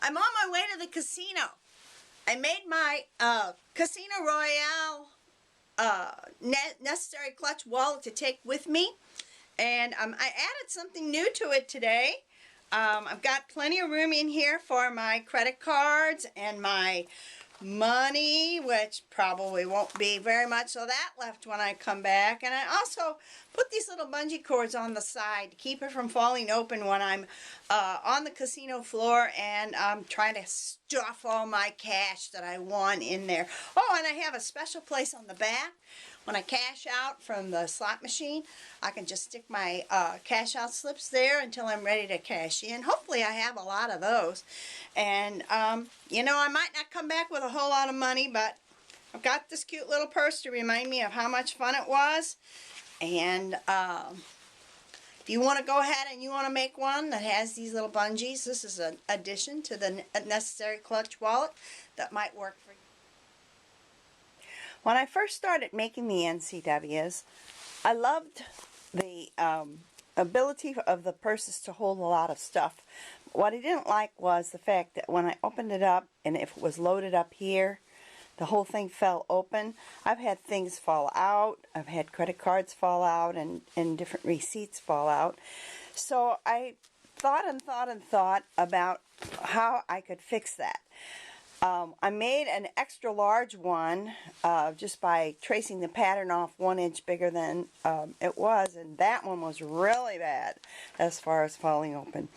I'm on my way to the casino. I made my Casino Royale necessary clutch wallet to take with me, and I added something new to it today. I've got plenty of room in here for my credit cards and my money, which probably won't be very much of that left when I come back. And I also put these little bungee cords on the side to keep it from falling open when I'm on the casino floor and I'm trying to stuff all my cash that I won in there. Oh, and I have a special place on the back. When I cash out from the slot machine, I can just stick my cash out slips there until I'm ready to cash in. Hopefully I have a lot of those. And, you know, I might not come back with a whole lot of money, but I've got this cute little purse to remind me of how much fun it was. And if you want to go ahead and you want to make one that has these little bungees, this is an addition to the necessary clutch wallet that might work for you. When I first started making the NCWs, I loved the ability of the purses to hold a lot of stuff. What I didn't like was the fact that when I opened it up and if it was loaded up here, the whole thing fell open. I've had things fall out. I've had credit cards fall out and different receipts fall out. So I thought and thought and thought about how I could fix that. I made an extra large one just by tracing the pattern off 1 inch bigger than it was, and that one was really bad as far as falling open.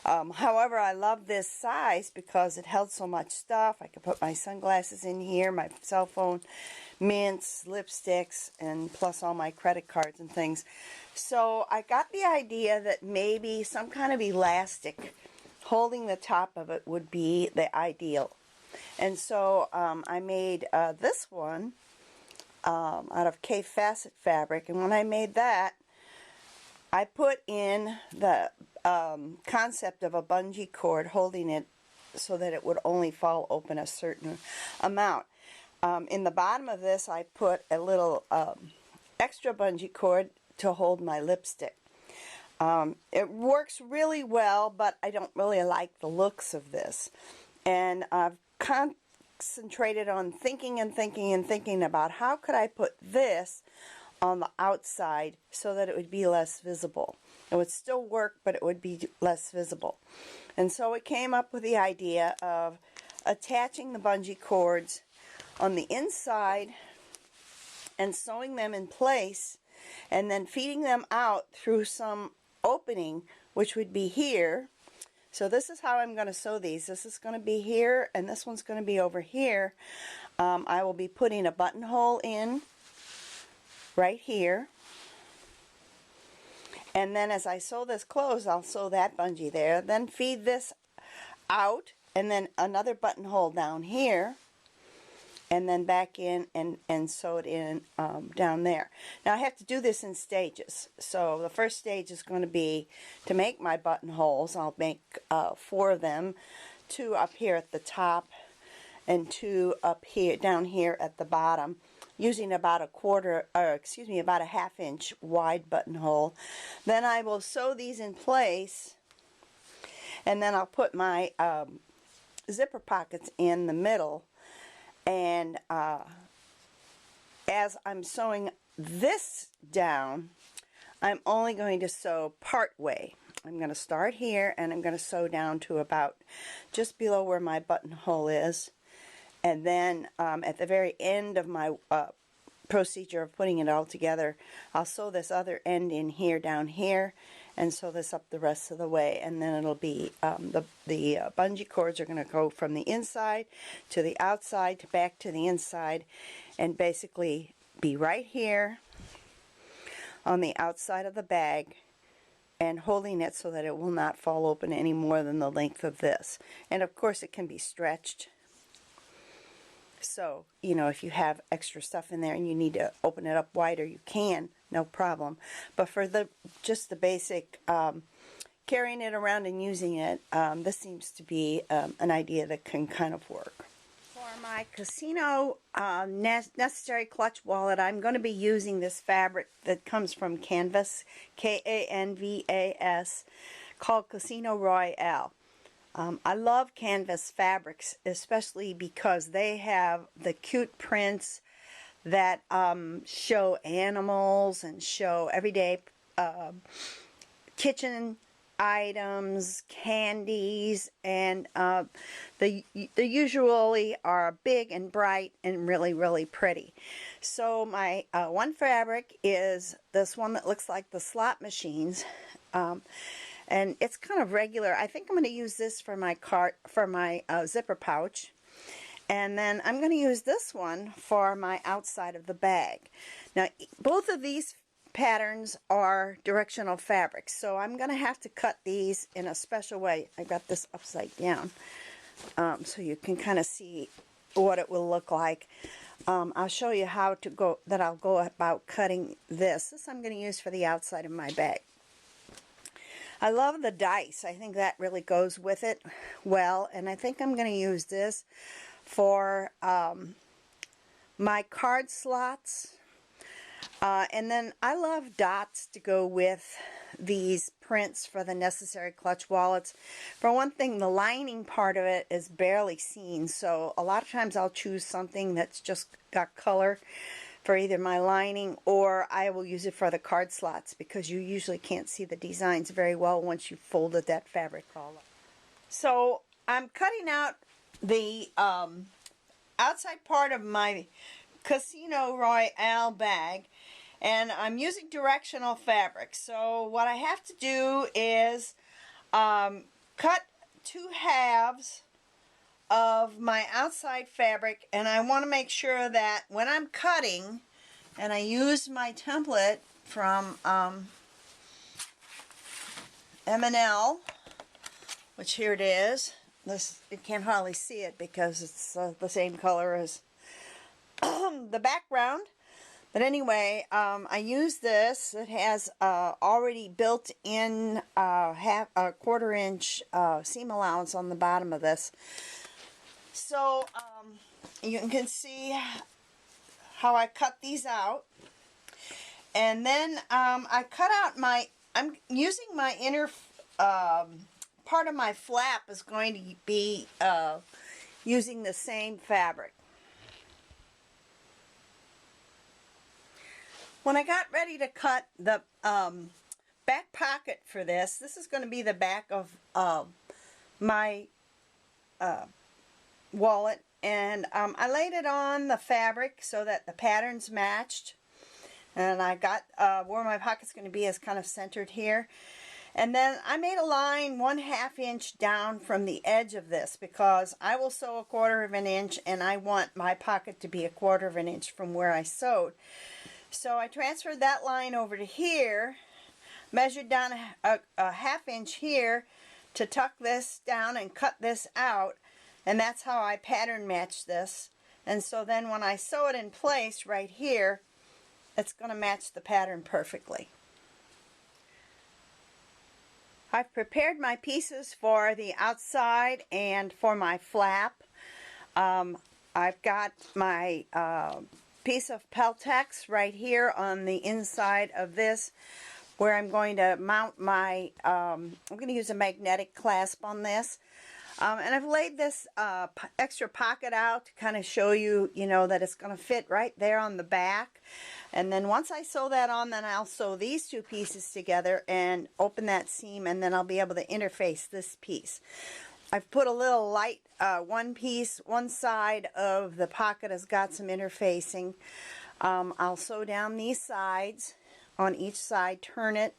However, I love this size because it held so much stuff. I could put my sunglasses in here, my cell phone, mints, lipsticks, and plus all my credit cards and things. So I got the idea that maybe some kind of elastic holding the top of it would be the ideal. And so I made this one out of K-Facet fabric, and when I made that, I put in the concept of a bungee cord holding it so that it would only fall open a certain amount. In the bottom of this, I put a little extra bungee cord to hold my lipstick. It works really well, but I don't really like the looks of this. And I've concentrated on thinking and thinking and thinking about how could I put this on the outside so that it would be less visible. It would still work, but it would be less visible. And so it came up with the idea of attaching the bungee cords on the inside and sewing them in place and then feeding them out through some opening, which would be here. So this is how I'm going to sew these. This is going to be here, and this one's going to be over here. I will be putting a buttonhole in right here. And then as I sew this closed, I'll sew that bungee there. Then feed this out, and then another buttonhole down here. And then back in and sew it in down there. Now I have to do this in stages. So the first stage is going to be to make my buttonholes. I'll make 4 of them, 2 up here at the top and 2 up here, down here at the bottom, using about about a ½ inch wide buttonhole. Then I will sew these in place, and then I'll put my zipper pockets in the middle. And as I'm sewing this down, I'm only going to sew part way. I'm going to start here and I'm going to sew down to about just below where my buttonhole is. And then at the very end of my procedure of putting it all together, I'll sew this other end in here, down here, and sew this up the rest of the way. And then it'll be the bungee cords are going to go from the inside to the outside to back to the inside, and basically be right here on the outside of the bag and holding it so that it will not fall open any more than the length of this. And of course it can be stretched. So, you know, if you have extra stuff in there and you need to open it up wider, you can, no problem. But for just the basic carrying it around and using it, this seems to be an idea that can kind of work. For my casino necessary clutch wallet, I'm going to be using this fabric that comes from Canvas, K-A-N-V-A-S, called Casino Royale. I love canvas fabrics, especially because they have the cute prints that show animals and show everyday kitchen items, candies, and they usually are big and bright and really pretty. So my one fabric is this one that looks like the slot machines, and it's kind of regular. I think I'm going to use this for my zipper pouch. And then I'm going to use this one for my outside of the bag. Now, both of these patterns are directional fabrics, so I'm going to have to cut these in a special way. I got this upside down, so you can kind of see what it will look like. I'll show you how to go about cutting this. This I'm going to use for the outside of my bag. I love the dice. I think that really goes with it well, and I think I'm going to use this for my card slots. And then I love dots to go with these prints for the necessary clutch wallets. For one thing, the lining part of it is barely seen, so a lot of times I'll choose something that's just got color for either my lining, or I will use it for the card slots, because you usually can't see the designs very well once you've folded that fabric all up. So I'm cutting out the outside part of my Casino Royale bag, and I'm using directional fabric. So what I have to do is cut 2 halves of my outside fabric, and I want to make sure that when I'm cutting, and I use my template from M&L, which here it is. This, you can't hardly see it because it's the same color as the background. But anyway, I use this. It has already built in a 1/4 inch seam allowance on the bottom of this. So you can see how I cut these out. And then I cut out I'm using my inner part of my flap is going to be using the same fabric. When I got ready to cut the back pocket for this is going to be the back of my wallet, and I laid it on the fabric so that the patterns matched, and I got where my pocket's going to be is kind of centered here. And then I made a line 1/2 inch down from the edge of this, because I will sew 1/4 inch, and I want my pocket to be 1/4 inch from where I sewed. So I transferred that line over to here, measured down a 1/2 inch here to tuck this down and cut this out, and that's how I pattern match this. And so then when I sew it in place right here, it's going to match the pattern perfectly. I've prepared my pieces for the outside and for my flap. I've got my piece of Peltex right here on the inside of this, where I'm going to mount my, I'm going to use a magnetic clasp on this. And I've laid this extra pocket out to kind of show you, that it's going to fit right there on the back. And then once I sew that on, then I'll sew these 2 pieces together and open that seam, and then I'll be able to interface this piece. I've put a little light one side of the pocket has got some interfacing. I'll sew down these sides on each side, turn it.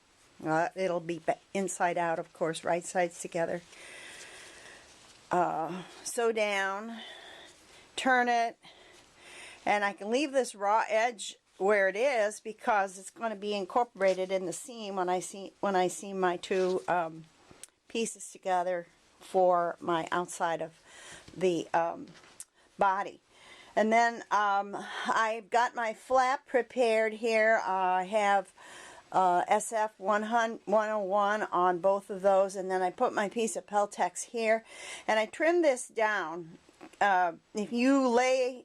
It'll be inside out, of course, right sides together. Sew down, turn it, and I can leave this raw edge where it is because it's going to be incorporated in the seam when I seam my 2 pieces together for my outside of the body. And then I've got my flap prepared here. I have SF 101 on both of those, and then I put my piece of Peltex here, and I trim this down. If you lay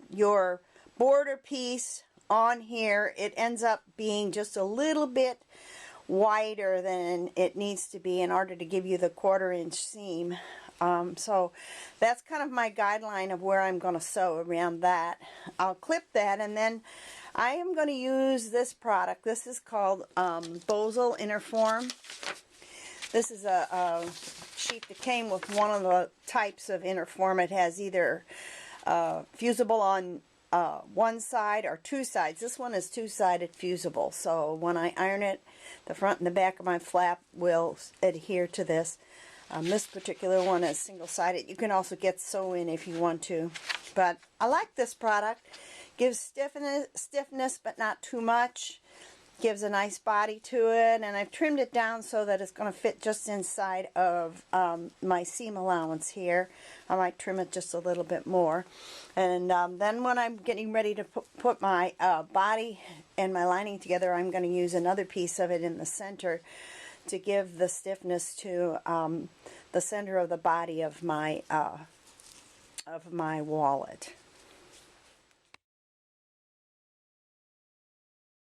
your border piece on here, it ends up being just a little bit wider than it needs to be in order to give you the 1/4 inch seam. So that's kind of my guideline of where I'm going to sew around that. I'll clip that, and then I am going to use this product. This is called Bosal Interform. This is a sheet that came with one of the types of Interform. It has either fusible on one side or two sides. This one is two-sided fusible, so when I iron it, the front and the back of my flap will adhere to this. This particular one is single-sided. You can also get sew-in if you want to, but I like this product. Gives stiffness but not too much. Gives a nice body to it, and I've trimmed it down so that it's going to fit just inside of my seam allowance here. I might trim it just a little bit more. And then when I'm getting ready to put my body and my lining together, I'm going to use another piece of it in the center to give the stiffness to the center of the body of my wallet.